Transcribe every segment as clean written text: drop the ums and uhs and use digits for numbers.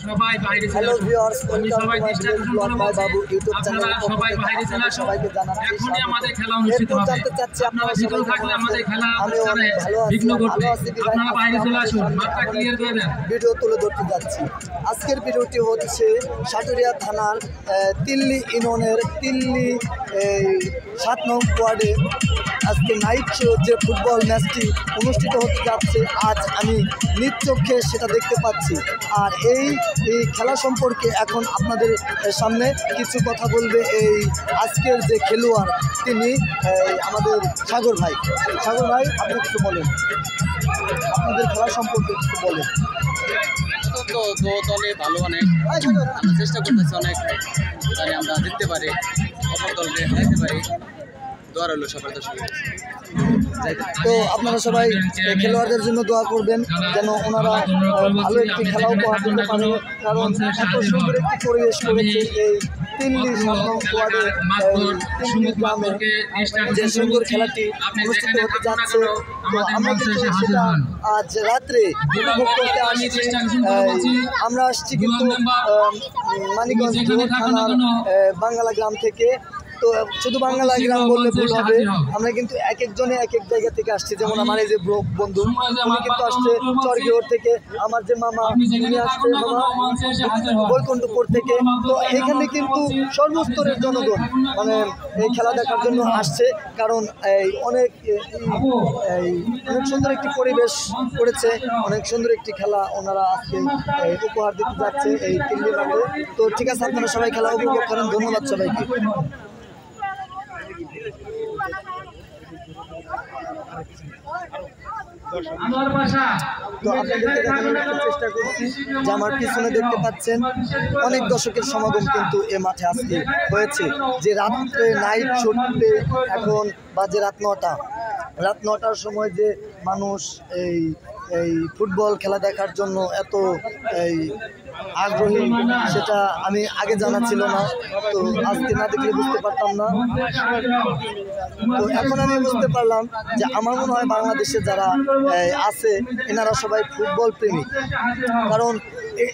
সবাই বাইরে hello viewers, welcome to my blog by Babu YouTube channel. সবাই বাইরে চলে সবাইকে জানাচ্ছি এখনই আমাদের খেলা অনুষ্ঠিত হবে। জানতে চাচ্ছি আপনারা ভিতরে থাকলে আমাদের খেলা আমি অনেক ভালো আছি। বিঘ্ন ঘটবে। আপনারা বাইরে চলে আসুন, মাঠটা ক্লিয়ার করে দেন। ভিডিও তুলে ধরতে যাচ্ছি। আজকের ভিডিওটি হচ্ছে সাটুরিয়া থানার তিল্লি ইউনিয়নের তিল্লি 7 নং ওয়ার্ডে আজকে নাইট শো যে ফুটবল ম্যাচটি অনুষ্ঠিত হতে যাচ্ছে, আজ আমি নিজ চোখে সেটা দেখতে পাচ্ছি। আর এই খেলা সম্পর্কে এখন আপনাদের সামনে কিছু কথা বলবে এই আজকের যে খেলোয়াড়, তিনি আমাদের সাগর ভাই। সাগর ভাই, আপনি কিছু বলেন, আপনাদের খেলা সম্পর্কে কিছু বলেন। তো দলে ভালো অনেক আমরা চেষ্টা করতেছি, অনেক জানি আমরা জিততে পারি, অপর দলকে হারাইতে পারি। দোয়া রইল সবার দর্শকের। তো আপনারা সবাই খেলোয়াড়দের জন্য দোয়া করবেন যেন ওনারা ভালো একটি খেলা উপহার দিতে পারে, কারণ এত সুন্দর একটি পরিবেশ করেছে এই তিল্লি 7 নং ওয়ার্ডে তিল্লি গ্রামে যে সুন্দর খেলাটি অনুষ্ঠিত হতে যাচ্ছে। তো আমরা কিন্তু সেটা আজ রাত্রে উপভোগ করতে আসছি। আমরা আসছি কিন্তু মানিকগঞ্জ থানার বাঙ্গালা গ্রাম থেকে। তো শুধু বাঙ্গালা গ্রাম বললে ভুল হবে, আমরা কিন্তু এক একজনে এক এক জায়গা থেকে আসছি। যেমন আমার এই যে বন্ধু, উনি কিন্তু আসছে চরগিওর থেকে, আমার যে মামা উনি আসছে বৈকুণ্ঠপুর থেকে। তো এখানে কিন্তু সর্বস্তরের জনগণ মানে এই খেলা দেখার জন্য আসছে, কারণ অনেক সুন্দর একটি পরিবেশ করেছে, অনেক সুন্দর একটি খেলা ওনারা আজকে উপহার দিতে যাচ্ছে এই তিল্লি মাঠে। তো ঠিক আছে, আপনারা সবাই খেলা উপভোগ করেন। ধন্যবাদ সবাইকে। তো আপনাদেরকে দেখানোর চেষ্টা করছি যে আমার পিছনে দেখতে পাচ্ছেন অনেক দর্শকের সমাগম কিন্তু এ মাঠে আজকে হয়েছে। যে রাত্রে নাইট শোতে এখন বাজে রাত 9টা। রাত 9টার সময় যে মানুষ এই ফুটবল খেলা দেখার জন্য এত আগ্রহী, সেটা আমি আগে জানা ছিল না। তো আজকে না দেখলে বুঝতে পারতাম না। তো এখন আমি বুঝতে পারলাম যে আমার মনে হয় বাংলাদেশে যারা আছে এনারা সবাই ফুটবল প্রেমী, কারণ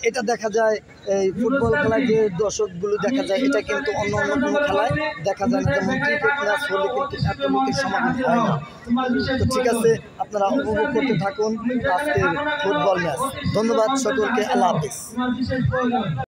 এটা দেখা যায় এই ফুটবল খেলায় যে দর্শকগুলো দেখা যায়, এটা কিন্তু অন্য কোনো খেলায় দেখা যায় না। যেমন ক্রিকেট ম্যাচ হলে কিন্তু এত লোকের সমাগম হয় না। তো ঠিক আছে, আপনারা উপভোগ করতে থাকুন আজকের ফুটবল ম্যাচ। ধন্যবাদ সকলকে, আল্লাহ হাফেজ।